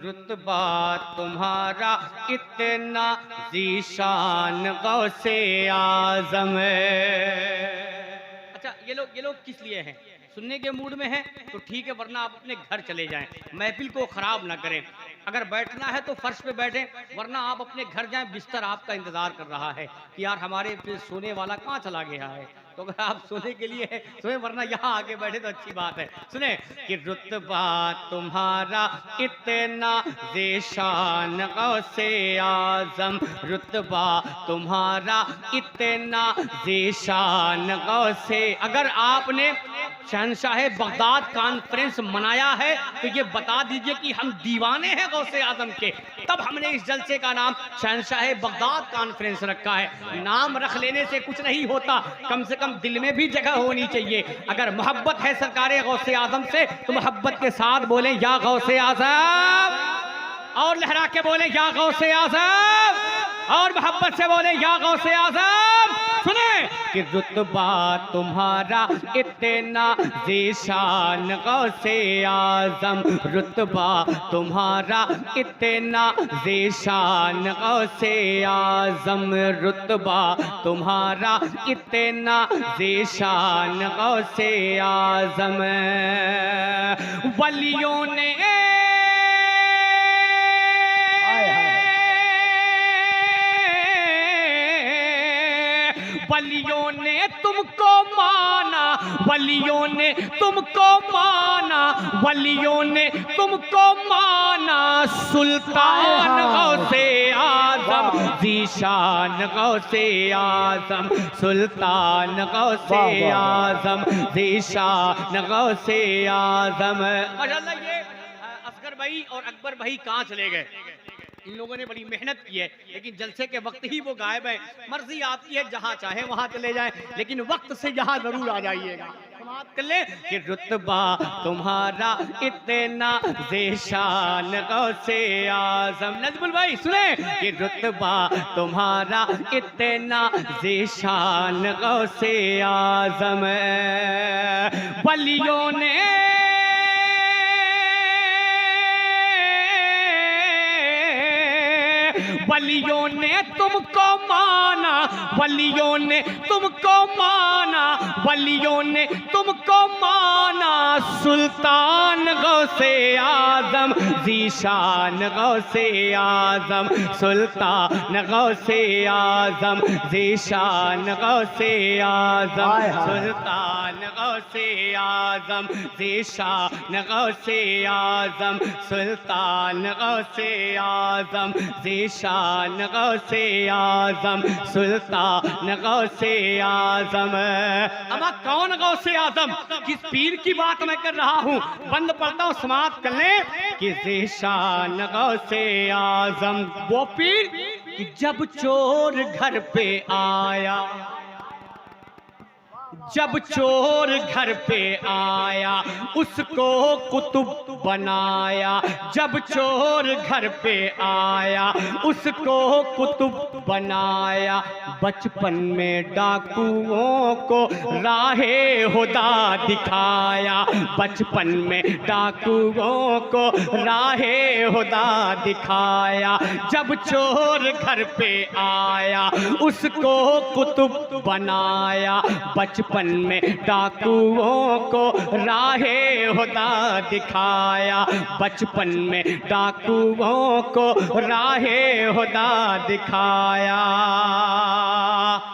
रुतबा तुम्हारा इतना ज़ीशान गौसे आज़म। अच्छा, ये लोग किस लिए हैं? सुनने के मूड में हैं तो ठीक है, वरना आप अपने घर चले जाएं, महफिल को ख़राब ना करें। अगर बैठना है तो फर्श पे बैठें, वरना आप अपने घर जाएं, बिस्तर आपका इंतज़ार कर रहा है कि यार हमारे फिर सोने वाला कहाँ चला गया है। तो अगर आप सोने के लिए है सोए, वरना यहाँ आके बैठे तो अच्छी बात है। सुने कि रुतबा तुम्हारा इतना ज़ीशान गौसे आज़म, रुतबा तुम्हारा इतना ज़ीशान गौसे। अगर आपने शहंशाह बगदाद कॉन्फ्रेंस मनाया है तो ये बता दीजिए कि हम दीवाने हैं गौसे आज़म के, तब हमने इस जलसे का नाम शहंशाह बगदाद कॉन्फ्रेंस रखा है। नाम रख लेने से कुछ नहीं होता, कम से कम दिल में भी जगह होनी चाहिए। अगर मोहब्बत है सरकारे गौसे आज़म से तो मोहब्बत के साथ बोले या गौसे आज़म, और लहरा के बोले या गौसे आज़म, और मोहब्बत से बोले या गौसे आज़म। सुने कि रुतबा तुम्हारा इतना ज़ीशान गौसे आज़म, रुतबा तुम्हारा इतना ज़ीशान गौसे आज़म, रुतबा तुम्हारा इतना ज़ीशान गौसे आज़म। वलियों ने वलियों ने तुमको माना, वलियों ने तुमको माना, वलियों ने तुमको माना, सुल्तान गौसे आज़म, ज़ीशान गौसे आज़म, सुल्तान गौसे आज़म, ज़ीशान गौसे आज़म। माशाअल्लाह, ये असगर भाई और अकबर भाई कहाँ चले गए? इन लोगों ने बड़ी मेहनत की है, लेकिन जलसे के वक्त ही वो गायब है। मर्जी आपकी है, जहाँ चाहे वहाँ चले जाएं, लेकिन वक्त से यहाँ जरूर आ जाइएगा। समाप्त कर ले कि रुतबा तुम्हारा इतना ज़ीशान गौसे आज़म। नजमुल भाई सुने कि रुतबा तुम्हारा इतना ज़ीशान गौसे आज़म। वलियों ने वलियों ने तुमको माना, वलियों ने तुमको माना, वलियों ने तुमको माना, सुल्तान गौसे आज़म, ज़ीशान गौसे आज़म, सुल्तान गौसे आज़म, ज़ीशान गौसे आज़म, सुल्तान गौसे आज़म, ज़ीशान गौसे आज़म, सुल्तान गौसे आज़म, ज़ीशान गौसे आज़म, सुल्तान गौसे आज़म। अमा कौन गौसे आज़म? किस पीर की बात मैं कर रहा हूँ? बंद पढ़ता हूँ, समाप्त कर ले कि ज़ीशान गौसे आज़म वो पीर कि जब चोर घर पे आया, जब चोर घर पे आया उसको कुतुब बनाया, जब चोर घर पे आया उसको कुतुब बनाया, बचपन में डाकुओं को राहे हुदा दिखाया, बचपन में डाकुओं को राहे हुदा दिखाया, जब चोर घर पे आया उसको कुतुब बनाया, बचपन में डाकुओं को राहे हुदा दिखाया, बचपन में डाकुओं को राहे हुदा दिखाया।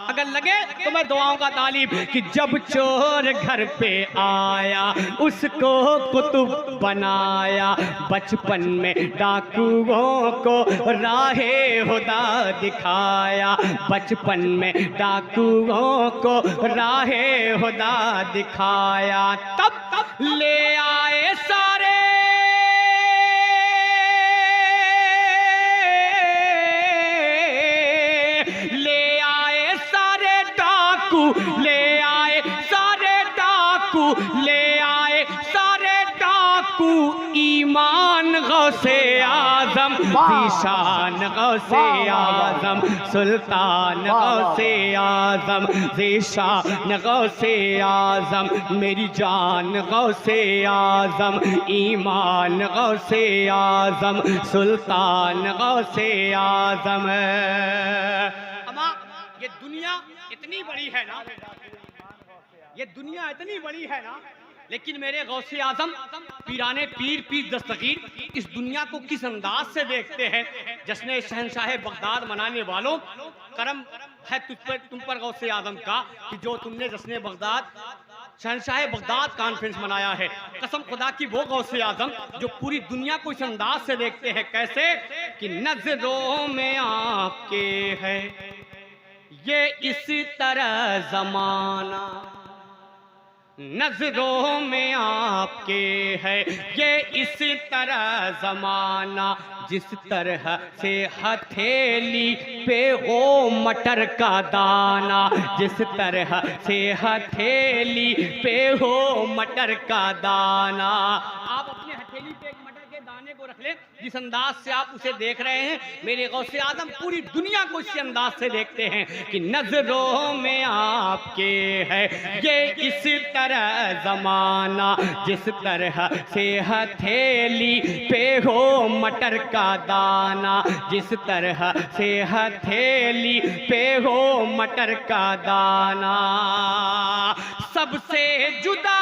अगर लगे तो मैं दुआओं का तालिब कि जब चोर घर पे आया उसको कुतुब बनाया, बचपन में डाकुओं को राहे हुदा दिखाया, बचपन में डाकुओं को राहे हुदा दिखाया, तब ले आए सारे डाकू, ले आए सारे डाकू, ले आए सारे डाकू, ईमान गौसे आज़म आजम, ज़ीशान गौसे आजम, सुल्तान गौसे आजम, ज़ीशान गौसे आजम, मेरी जान गौसे आजम, ईमान गौसे आजम, सुल्तान गौसे आजम। अम्मा, ये दुनिया इतनी बड़ी है ना, ये दुनिया इतनी बड़ी है ना, लेकिन मेरे गौसे आजम पीराने पीर पीर दस्तगीर इस दुनिया को किस अंदाज से देखते हैं। जश्न शहनशाह बगदाद मनाने वालों, करम है तुम पर गौसे आजम का कि जो तुमने जश्न बगदाद शहनशाह बगदाद कॉन्फ्रेंस मनाया है। कसम खुदा की वो गौसे आजम जो पूरी दुनिया को इस अंदाज से देखते हैं। कैसे कि नजरों में आपके है ये इस तरह जमाना, नजरों में आपके है ये इस तरह जमाना, जिस तरह से हथेली पे हो मटर का दाना, जिस तरह से हथेली पे हो मटर का दाना। आप अपने हथेली पे एक मटर के दाने को रख लें, जिस अंदाज से आप उसे देख रहे हैं, मेरे गौसे आजम पूरी दुनिया को इसी अंदाज से देखते हैं कि नजरों में आपके है ये इस तरह जमाना, जिस तरह से हथेली पे हो मटर का दाना, जिस तरह से हथेली पे हो मटर का दाना। सबसे जुदा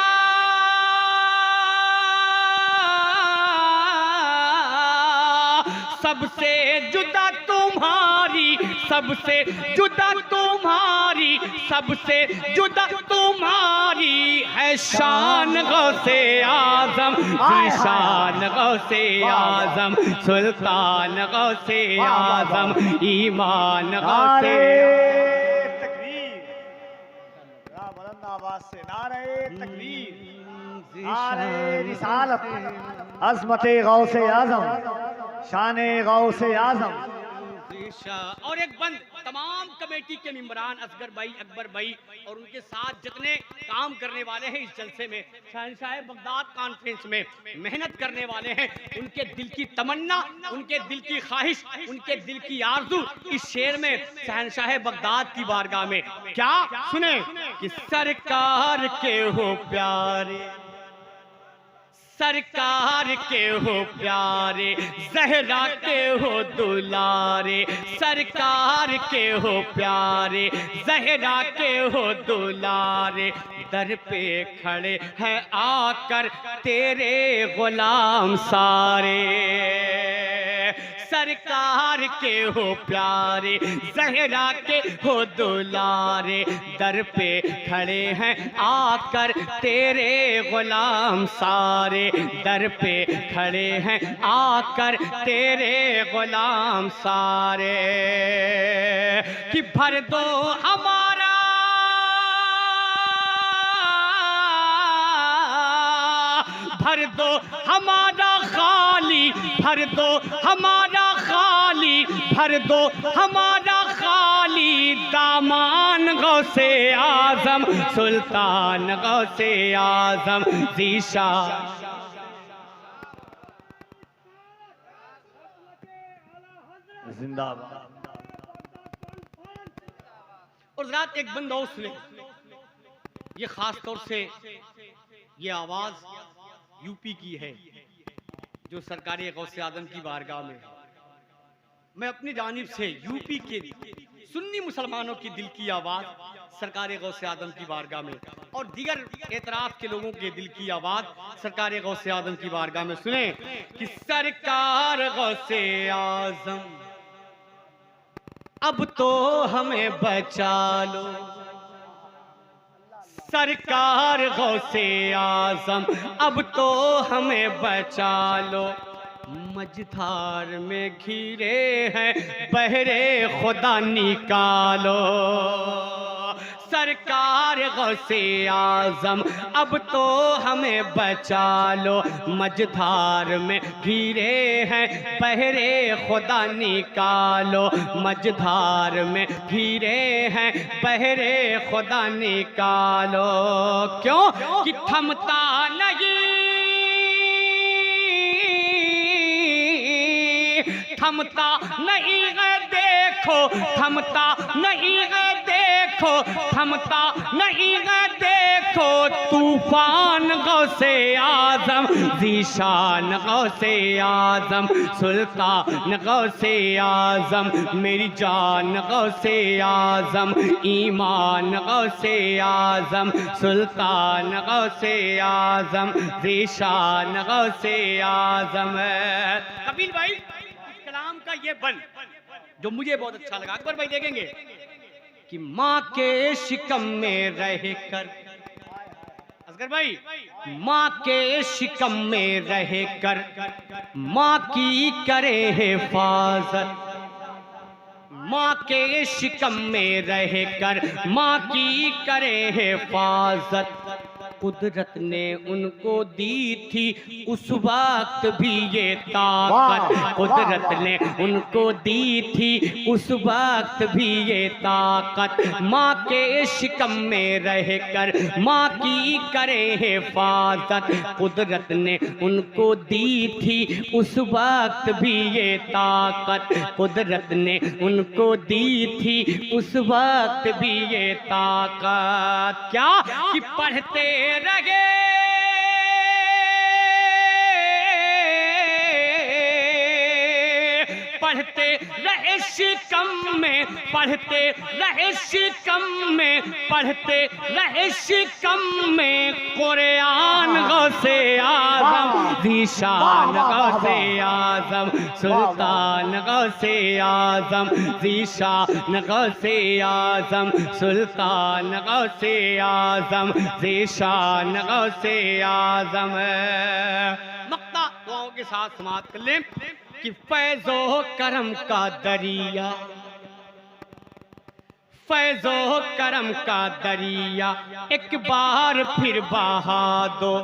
सबसे जुदा तुम्हारी, सबसे जुदा तुम्हारी, सबसे जुदा तुम्हारी है शान गौसे आजम, ज़ीशान गौसे आजम, सुल्तान गौसे आजम, ईमान गौसे। तकबीर, बुलंद आवाज से नारे तकबीर, नारे रिसालत, अज़मते गौसे आजम, शाने गौसे आजम। और एक बंद तमाम कमेटी के मेंबरान असगर भाई, अकबर भाई और उनके साथ जितने काम करने वाले हैं इस जलसे में, शहनशाह बगदाद कॉन्फ्रेंस में मेहनत करने वाले हैं, उनके दिल की तमन्ना, उनके दिल की ख्वाहिश, उनके दिल की आरज़ू इस शेर में शहनशाह बगदाद की बारगाह में क्या सुने कि सरकार के हो प्यारे, सरकार के हो प्यारे, ज़हरा के हो दुलारे, सरकार के हो प्यारे, ज़हरा के हो दुलारे, दर पे खड़े हैं आकर तेरे गुलाम सारे, सरकार के हो प्यारे, ज़हरा के हो दुलारे, दर पे खड़े हैं आकर तेरे गुलाम सारे, दर पे खड़े हैं आकर तेरे गुलाम सारे, कि भर दो हमारा भर दो हमारा खाली, भर दो हमारा खाली, भर दो हमारा खाली दामान गौसे आजम, सुल्तान गौसे आजम, ज़ीशान। जिंदाबाद। और रात एक बंद और सुने, ये खास तौर से ये आवाज यूपी की है जो सरकारी गौसे आजम की बारगाह में। मैं अपनी जानिब से यूपी के सुन्नी मुसलमानों की दिल की आवाज सरकार गौसे आजम की बारगाह में और दीगर एतराफ के लोगों के दिल की आवाज सरकार गौसे आजम की बारगाह में सुने कि सरकार गौसे आजम अब तो हमें बचा लो, सरकार गौसे आजम अब तो हमें बचा लो, मझधार में घिरे हैं बहरे खुदा निकालो, सरकार गौसे आजम अब तो हमें बचा लो, मझधार में घिरे हैं बहरे खुदा निकालो, मझधार में घिरे हैं बहरे खुदा निकालो, क्यों कि थमता नहीं थमता नहीं है देखो, थमता नहीं है देखो, थमता नहीं है देखो, तूफान गौसे आजम, ज़ीशान गौसे आजम, सुल्तान गौसे आजम, मेरी जान गौसे आजम, ईमान गौसे आजम, सुल्तान गौसे आजम, ज़ीशान गौसे आजम। कबीर भाई इस कलाम का ये बन जो मुझे बहुत अच्छा लगा, अकबर भाई देखेंगे कि माँ के शिकम में रह कर, असगर भाई माँ के शिकम में रह कर माँ की करे हिफाजत, माँ के शिकम में रह कर माँ की करे हिफाजत, कुदरत ने उनको दी थी उस वक्त भी ये ताकत, कुदरत ने उनको दी थी उस वक्त भी ये ताकत, माँ के शिकम में रहकर माँ की करे हिफाजत, कुदरत ने उनको दी थी उस वक्त भी ये ताकत, कुदरत ने उनको दी थी उस वक्त भी ये ताकत। क्या कि पढ़ते रहे पढ़ते रहे शिकम में, पढ़ते रहे शिकम में, पढ़ते रहे शिकम में, कुरान गौसे आजम, ज़ीशान गौसे आजम, सुल्तान गौसे आजम, ज़ीशान गौसे आजम, सुल्तान गौसे आजम, ज़ीशान गौसे आजम। मक्ता दुआओं के साथ समाप्त कर लें कि फैज़ो करम का दरिया, फैज़ो करम का दरिया एक बार फिर बहा दो,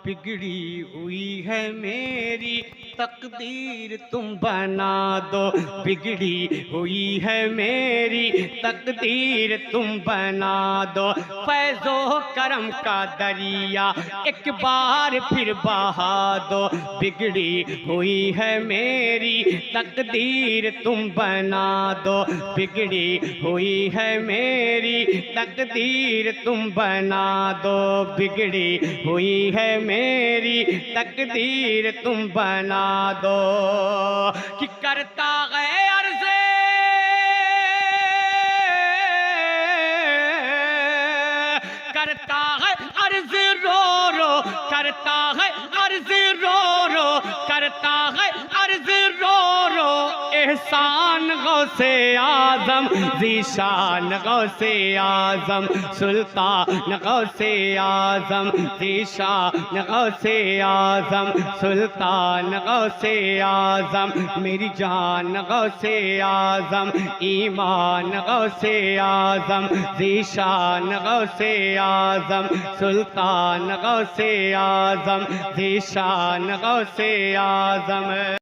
बिगड़ी हुई है मेरी तकदीर तुम बना दो, बिगड़ी हुई है मेरी तकदीर तुम बना दो, फैज़ो करम का दरिया एक बार फिर बहा दो, बिगड़ी हुई है मेरी तकदीर तुम बना दो, बिगड़ी हुई है मेरी तकदीर तुम बना दो, बिगड़ी हुई है मेरी तकदीर तुम बना दो। कि करता है अर्ज़े करता है अर्ज़ रो रो, करता है अर्ज़ रो रो, करता है अर्ज़ रो रो, एहसान गौसे आजम, ज़ीशान गौसे आजम, सुल्तान गौसे आजम, ज़ीशान गौसे आजम, सुल्तान गौसे आजम, मेरी जान गौसे आजम, ईमान गौसे आजम, ज़ीशान गौसे आजम, सुल्तान गौसे आजम, ज़ीशान गौसे आजम।